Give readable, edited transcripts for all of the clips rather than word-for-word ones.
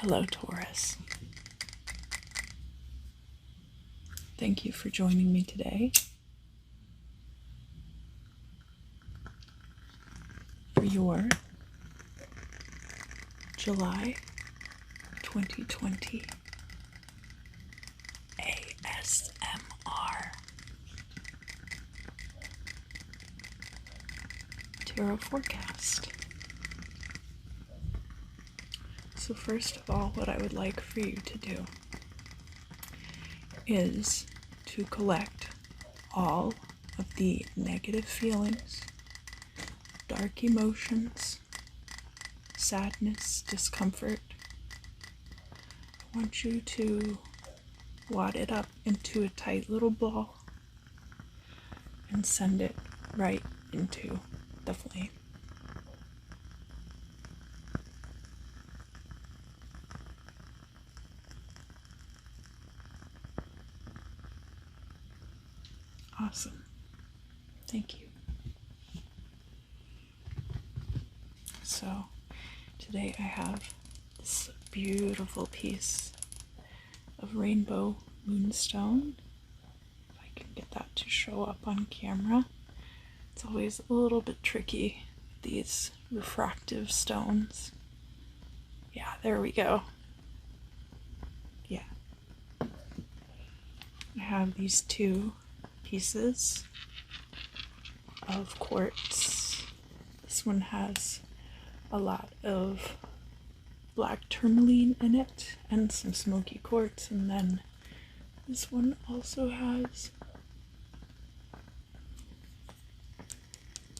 Hello, Taurus. Thank you for joining me today for your July 2020 ASMR tarot forecast. So first of all, what I would like for you to do is to collect all of the negative feelings, dark emotions, sadness, discomfort. I want you to wad it up into a tight little ball and send it right into the flame. Awesome. Thank you. So today I have this beautiful piece of rainbow moonstone. If I can get that to show up on camera. It's always a little bit tricky, these refractive stones. Yeah, there we go. Yeah. I have these two pieces of quartz. This one has a lot of black tourmaline in it and some smoky quartz, and then this one also has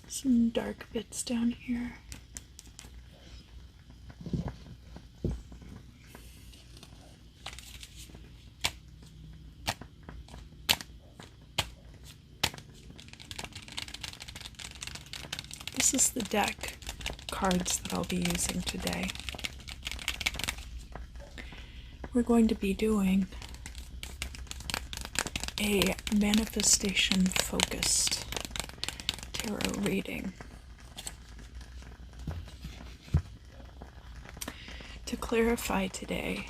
some dark bits down here. This is the deck cards that I'll be using today. We're going to be doing a manifestation focused tarot reading. To clarify today,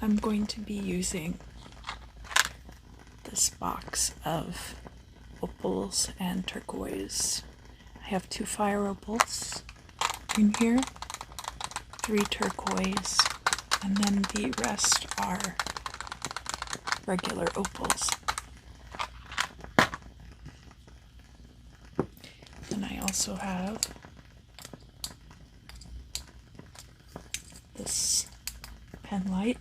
I'm going to be using this box of opals and turquoise. I have 2 fire opals in here, 3 turquoise, and then the rest are regular opals. Then I also have this pen light.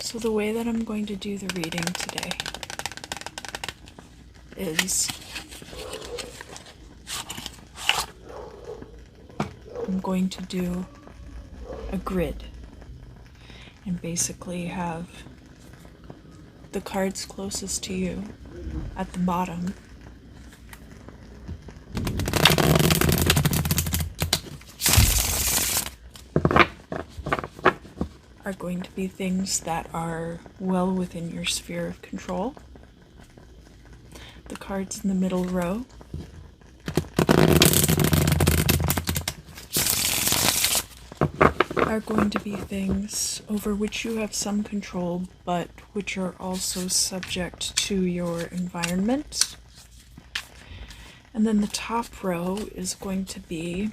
So the way that I'm going to do the reading today is I'm going to do a grid and basically have the cards closest to you at the bottom are going to be things that are well within your sphere of control. The cards in the middle row are going to be things over which you have some control, but which are also subject to your environment. And then the top row is going to be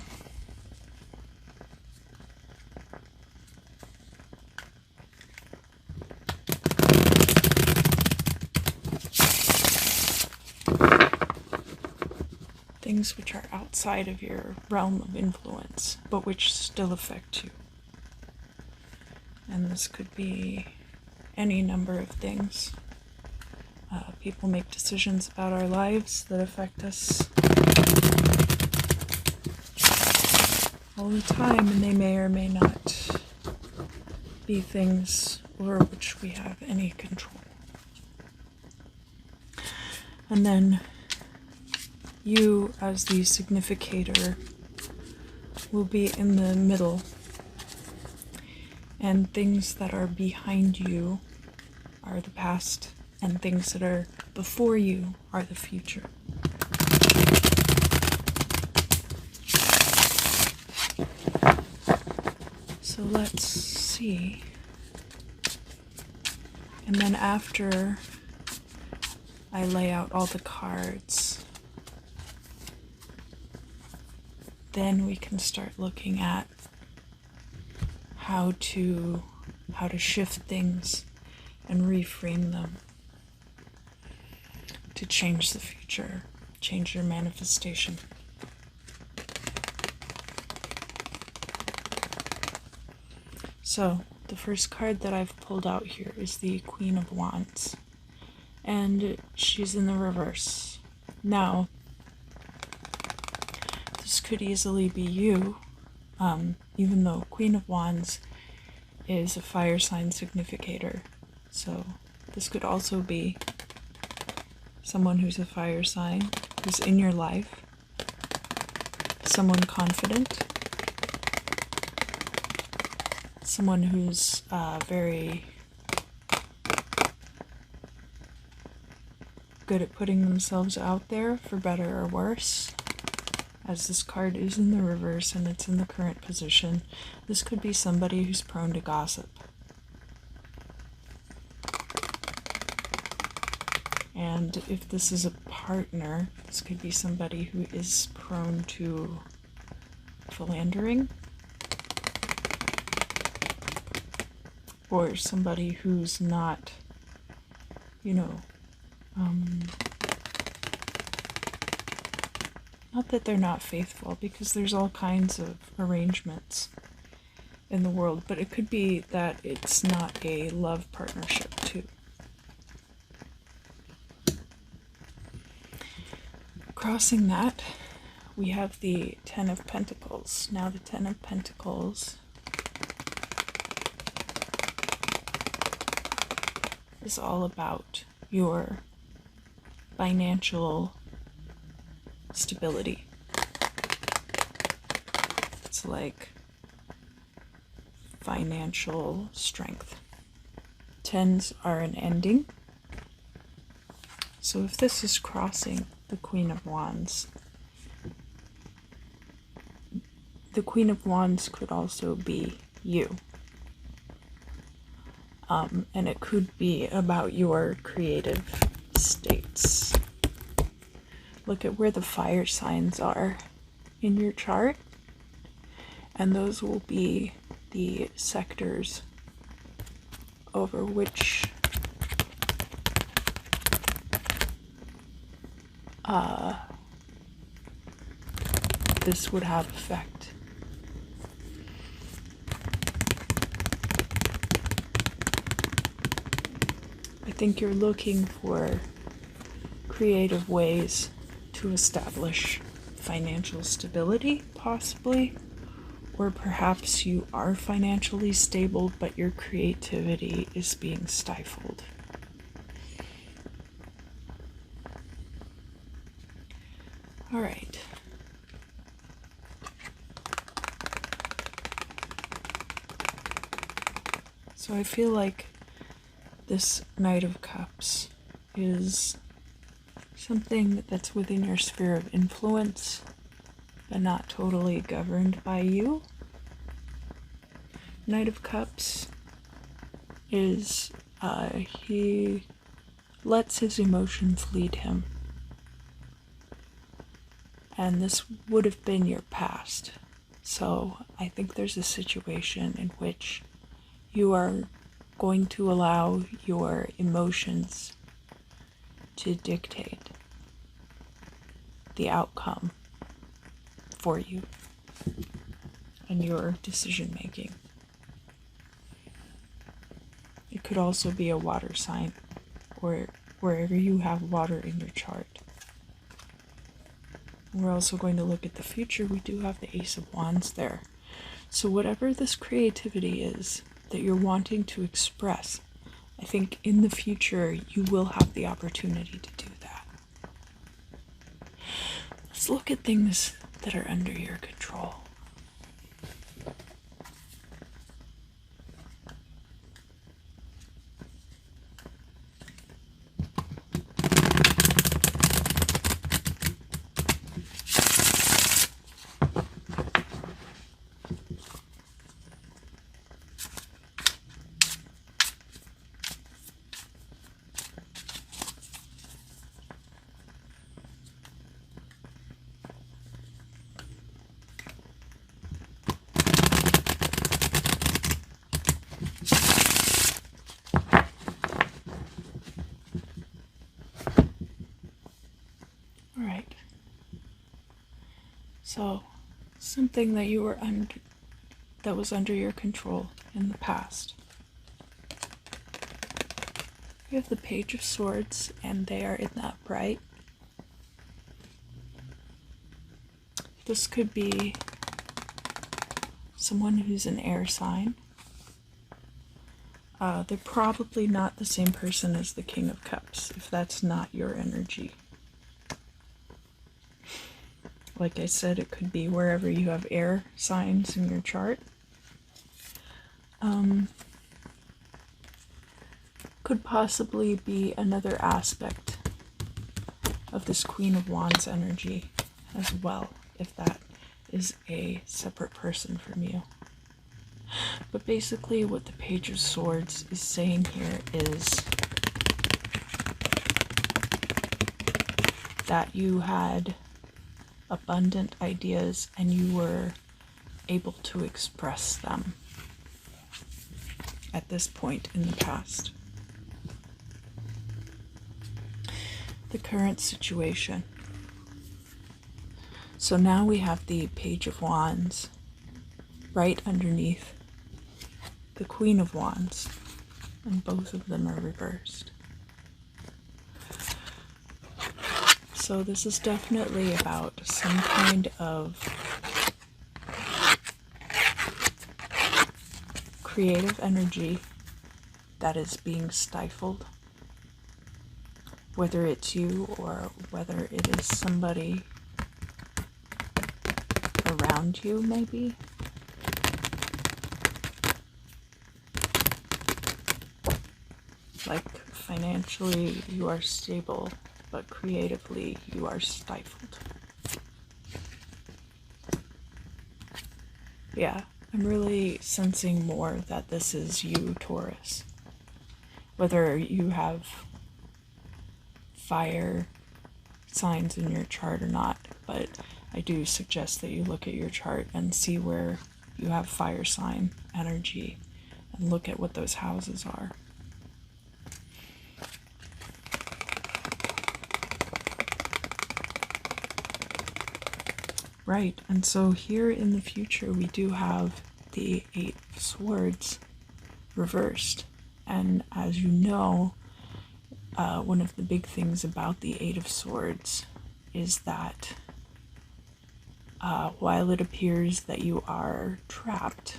things which are outside of your realm of influence, but which still affect you. And this could be any number of things. People make decisions about our lives that affect us all the time, and they may or may not be things over which we have any control. And then you as the significator will be in the middle, and things that are behind you are the past, and things that are before you are the future. So let's see. And then after I lay out all the cards, then we can start looking at how to shift things and reframe them to change the future, change your manifestation. So, the first card that I've pulled out here is the Queen of Wands, and she's in the reverse. Now, this could easily be you, even though Queen of Wands is a fire sign significator. So this could also be someone who's a fire sign, who's in your life, someone confident, someone who's very good at putting themselves out there, for better or worse. As this card is in the reverse and it's in the current position, this could be somebody who's prone to gossip. And if this is a partner, this could be somebody who is prone to philandering, or somebody who's not, not that they're not faithful, because there's all kinds of arrangements in the world, but it could be that it's not a love partnership too. Crossing that, we have the Ten of Pentacles. Now the Ten of Pentacles is all about your financial stability. It's like financial strength. Tens are an ending. So if this is crossing the Queen of Wands, the Queen of Wands could also be you. And it could be about your creative states. Look at where the fire signs are in your chart, and those will be the sectors over which this would have effect. I think you're looking for creative ways to establish financial stability, possibly, or perhaps you are financially stable, but your creativity is being stifled. All right. So I feel like this Knight of Cups is something that's within your sphere of influence, but not totally governed by you. Knight of Cups is, he lets his emotions lead him. And this would have been your past. So I think there's a situation in which you are going to allow your emotions to dictate the outcome for you and your decision making. It could also be a water sign, or wherever you have water in your chart. We're also going to look at the future. We do have the Ace of Wands there. So whatever this creativity is that you're wanting to express, I think in the future you will have the opportunity to do that. Let's look at things that are under your control. Alright. So, something that you were that was under your control in the past. We have the Page of Swords, and they are in the upright. This could be someone who's an air sign. They're probably not the same person as the King of Cups, if that's not your energy. Like I said, it could be wherever you have air signs in your chart. Could possibly be another aspect of this Queen of Wands energy as well, if that is a separate person from you. But basically what the Page of Swords is saying here is that you had abundant ideas and you were able to express them at this point in the past. The current situation. So now we have the Page of Wands right underneath the Queen of Wands, and both of them are reversed. So this is definitely about some kind of creative energy that is being stifled, whether it's you or whether it is somebody around you, maybe. Like financially you are stable, but creatively you are stifled. Yeah, I'm really sensing more that this is you, Taurus. Whether you have fire signs in your chart or not, but I do suggest that you look at your chart and see where you have fire sign energy and look at what those houses are. Right, and so here in the future we do have the Eight of Swords reversed. And as you know, one of the big things about the Eight of Swords is that while it appears that you are trapped,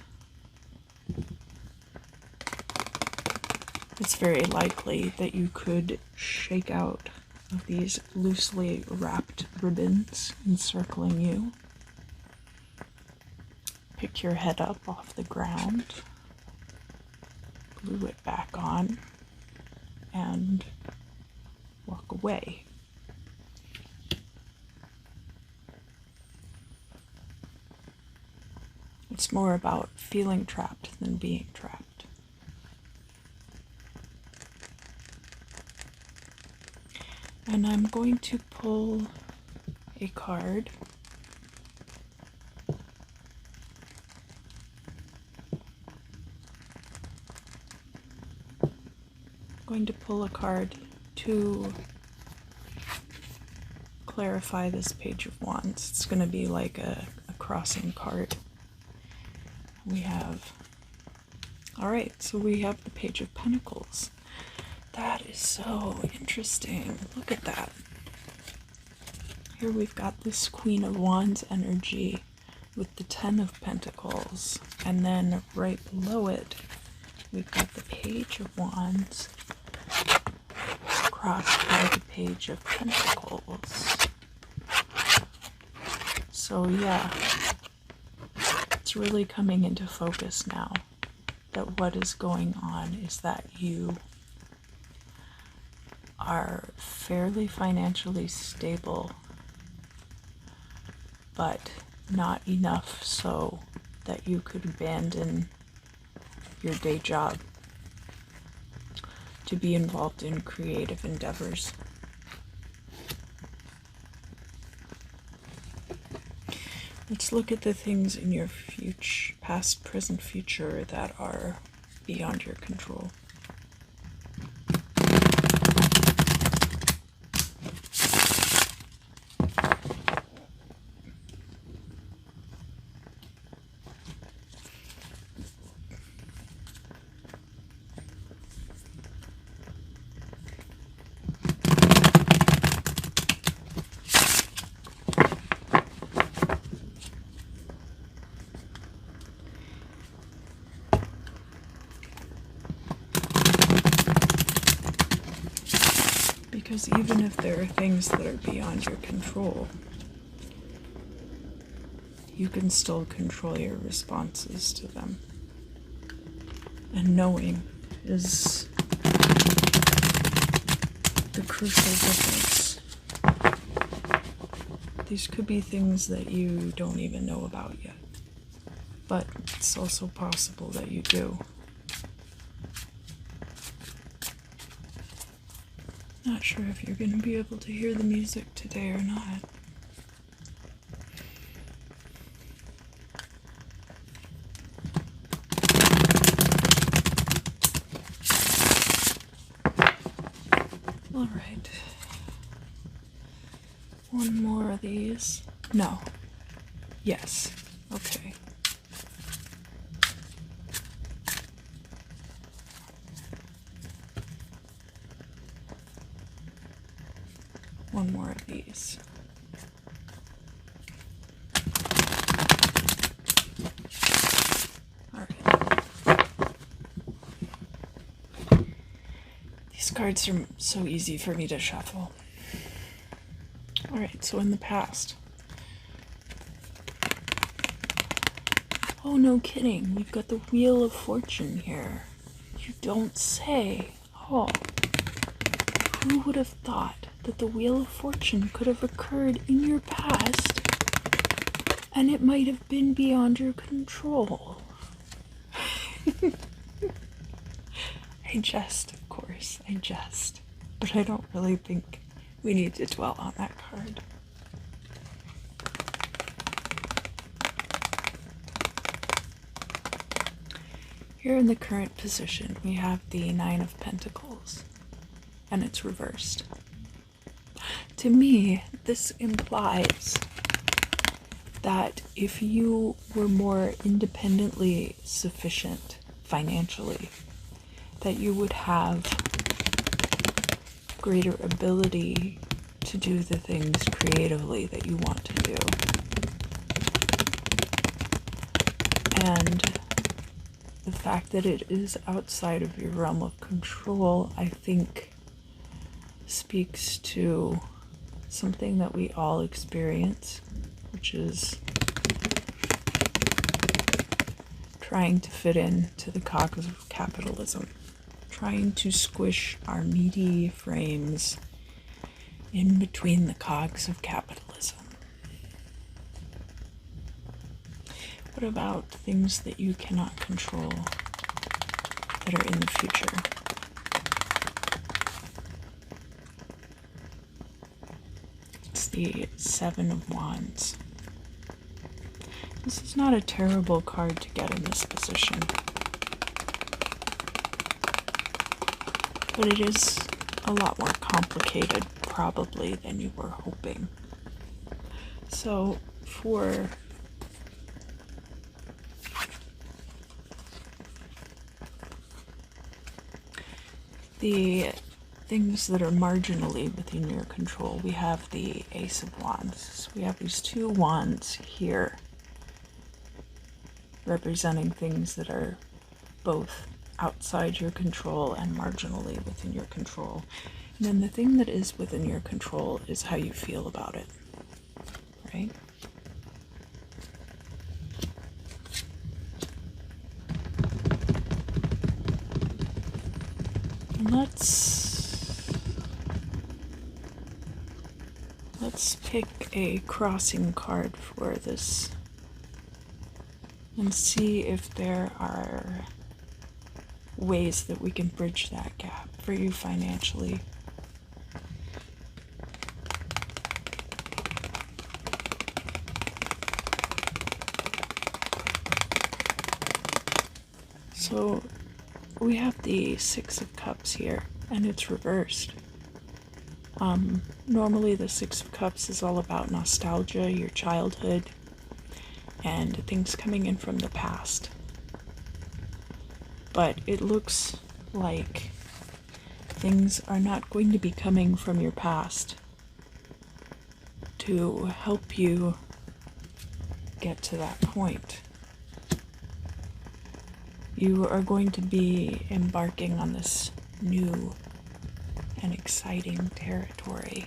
it's very likely that you could shake out of these loosely wrapped ribbons encircling you. Pick your head up off the ground, glue it back on, and walk away. It's more about feeling trapped than being trapped. And I'm going to pull a card. I'm going to pull a card to clarify this Page of Wands. It's going to be like a crossing card. We have, alright, so we have the Page of Pentacles. That is so interesting. Look at that. Here we've got this Queen of Wands energy with the Ten of Pentacles. And then right below it, we've got the Page of Wands crossed by the Page of Pentacles. So yeah, it's really coming into focus now that what is going on is that you are fairly financially stable, but not enough so that you could abandon your day job to be involved in creative endeavors. Let's look at the things in your future, past, present, future that are beyond your control. Because even if there are things that are beyond your control, you can still control your responses to them. And knowing is the crucial difference. These could be things that you don't even know about yet, but it's also possible that you do. Not sure if you're going to be able to hear the music today or not. All right. One more of these. No. Yes. Okay. One more of these. All right. These cards are so easy for me to shuffle. All right, so in the past. Oh, no kidding. We've got the Wheel of Fortune here. You don't say. Oh. Who would have thought that the Wheel of Fortune could have occurred in your past and it might have been beyond your control? I jest, of course. I jest. But I don't really think we need to dwell on that card. Here in the current position, we have the Nine of Pentacles, and it's reversed. To me, this implies that if you were more independently sufficient financially, that you would have greater ability to do the things creatively that you want to do. And the fact that it is outside of your realm of control, I think, speaks to something that we all experience, which is trying to fit into the cogs of capitalism, trying to squish our meaty frames in between the cogs of capitalism. What about things that you cannot control that are in the future? It's the Seven of Wands. This is not a terrible card to get in this position, but it is a lot more complicated probably than you were hoping. So for the things that are marginally within your control, we have the Ace of Wands. So we have these two wands here representing things that are both outside your control and marginally within your control. And then the thing that is within your control is how you feel about it, right? Let's pick a crossing card for this and see if there are ways that we can bridge that gap for you financially. So we have the Six of Cups here, and it's reversed. Normally the Six of Cups is all about nostalgia, your childhood, and things coming in from the past. But it looks like things are not going to be coming from your past to help you get to that point. You are going to be embarking on this new and exciting territory.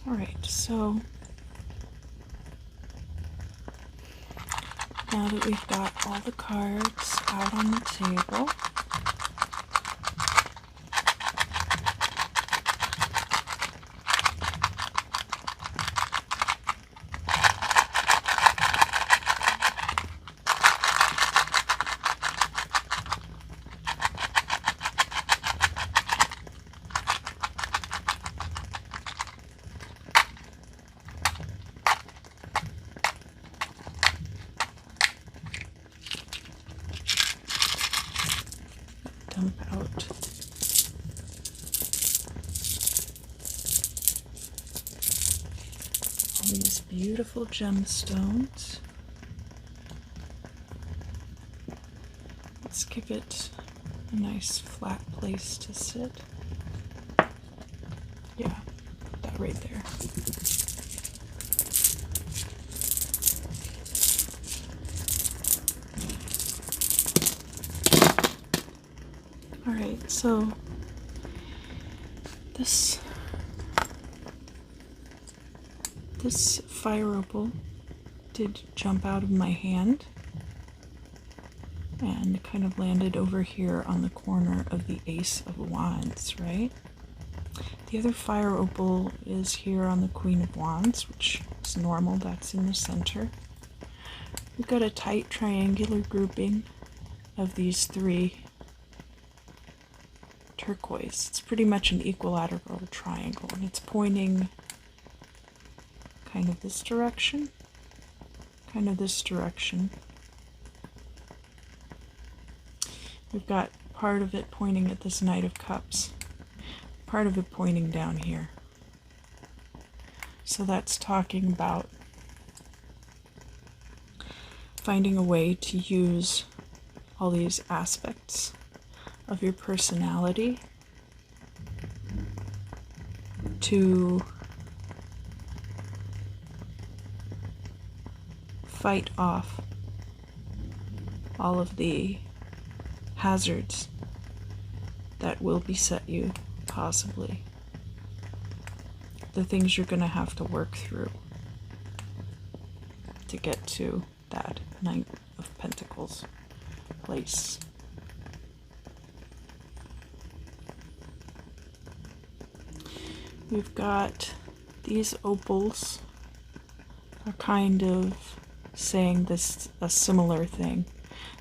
Alright, so now that we've got all the cards out on the table, dump out all these beautiful gemstones. Let's give it a nice flat place to sit. Yeah, that right there. Alright, so this fire opal did jump out of my hand and kind of landed over here on the corner of the Ace of Wands, right? The other fire opal is here on the Queen of Wands, which is normal, that's in the center. We've got a tight triangular grouping of these three turquoise. It's pretty much an equilateral triangle, and it's pointing kind of this direction, kind of this direction. We've got part of it pointing at this Knight of Cups, part of it pointing down here. So that's talking about finding a way to use all these aspects of your personality to fight off all of the hazards that will beset you, possibly. The things you're going to have to work through to get to that Knight of Pentacles place. We've got these opals are kind of saying a similar thing,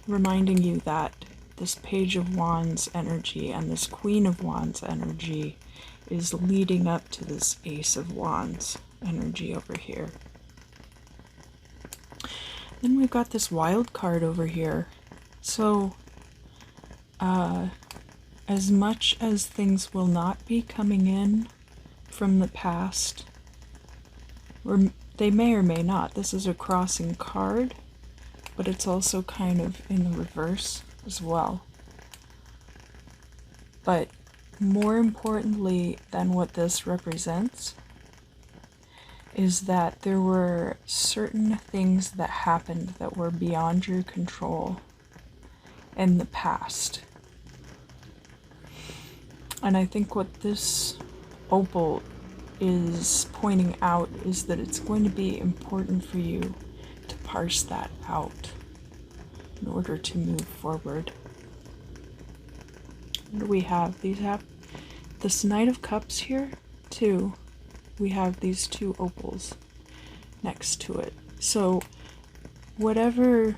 reminding you that this Page of Wands energy and this Queen of Wands energy is leading up to this Ace of Wands energy over here. Then we've got this wild card over here. So, as much as things will not be coming in from the past, or they may or may not. This is a crossing card, but it's also kind of in the reverse as well. But more importantly than what this represents is that there were certain things that happened that were beyond your control in the past. And I think what this opal is pointing out is that it's going to be important for you to parse that out in order to move forward. What do we have? These have this Knight of Cups here, too. We have these two opals next to it. So whatever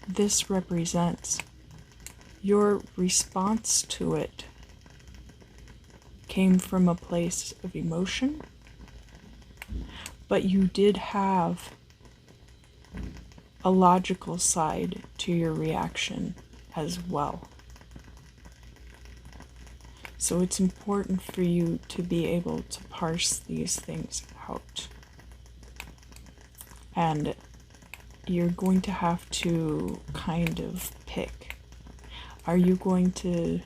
this represents, your response to it came from a place of emotion, but you did have a logical side to your reaction as well. So it's important for you to be able to parse these things out. And you're going to have to kind of pick. Are you going to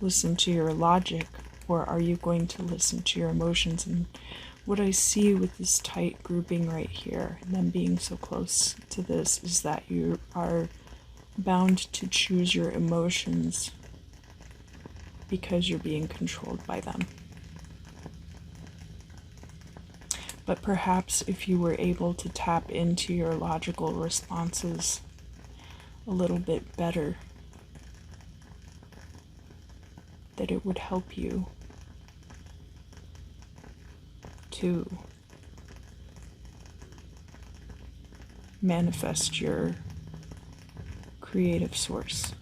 listen to your logic, or are you going to listen to your emotions? And what I see with this tight grouping right here, and them being so close to this, is that you are bound to choose your emotions because you're being controlled by them. But perhaps if you were able to tap into your logical responses a little bit better, that it would help you to manifest your creative source.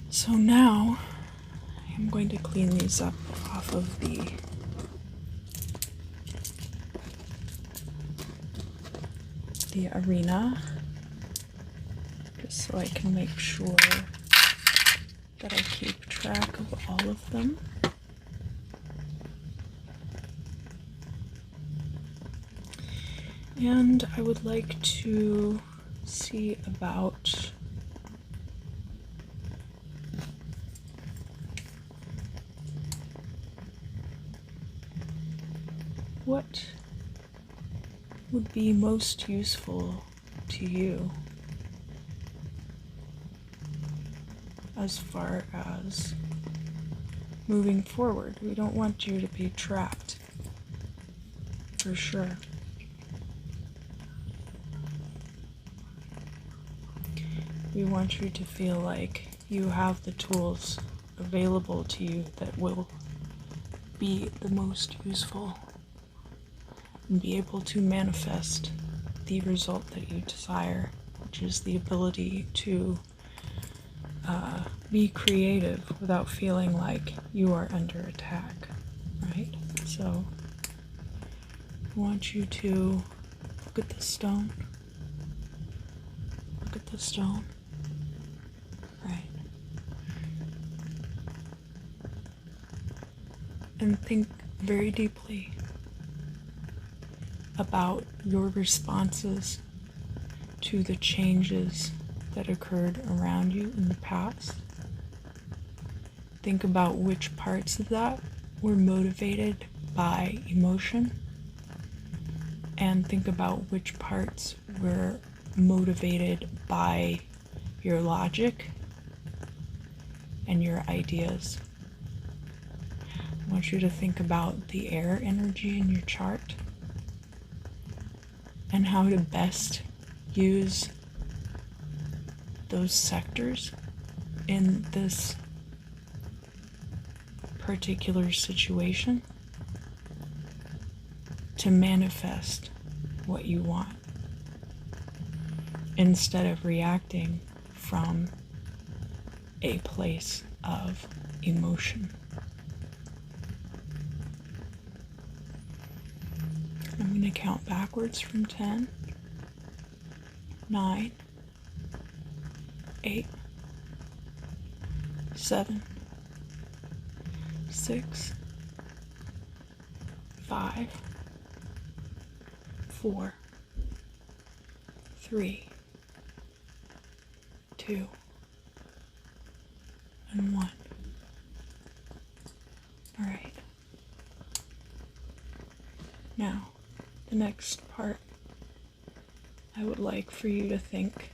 So now I'm going to clean these up off of the arena, just so I can make sure that I keep track of all of them. And I would like to see about what would be most useful to you as far as moving forward. We don't want you to be trapped, for sure. We want you to feel like you have the tools available to you that will be the most useful and be able to manifest the result that you desire, which is the ability to be creative without feeling like you are under attack, right? So I want you to look at the stone. Look at the stone. Right. And think very deeply about your responses to the changes that occurred around you in the past. Think about which parts of that were motivated by emotion, and think about which parts were motivated by your logic and your ideas. I want you to think about the air energy in your chart and how to best use those sectors in this particular situation to manifest what you want, instead of reacting from a place of emotion. I'm going to count backwards from 10, 9, 8, 7, 6, 5, 4, 3, 2, and 1. All right. Now, the next part, I would like for you to think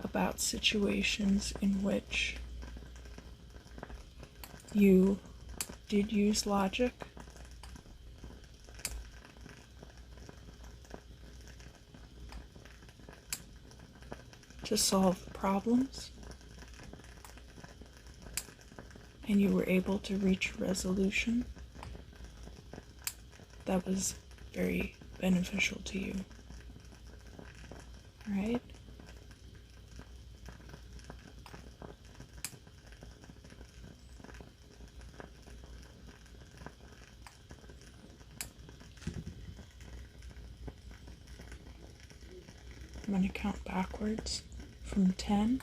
about situations in which you did use logic, to solve problems, and you were able to reach a resolution that was very beneficial to you. Alright? I'm going to count backwards from 10,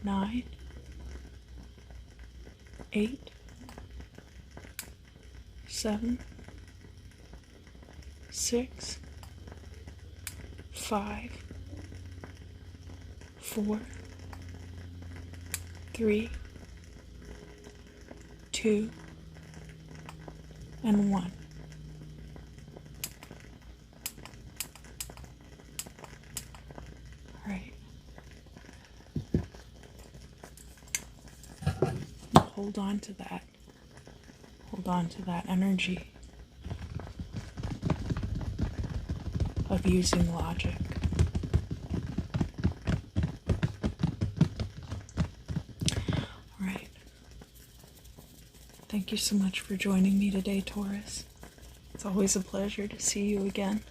9, 8, 7, 6, 5, 4, 3, 2, and 1. Alright. Hold on to that. Hold on to that energy of using logic. Alright. Thank you so much for joining me today, Taurus. It's always a pleasure to see you again.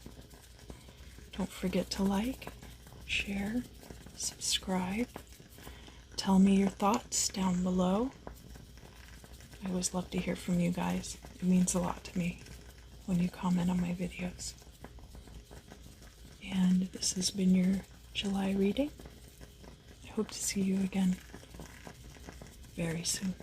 Don't forget to like, share, subscribe. Tell me your thoughts down below. I always love to hear from you guys. It means a lot to me when you comment on my videos. And this has been your July reading. I hope to see you again very soon.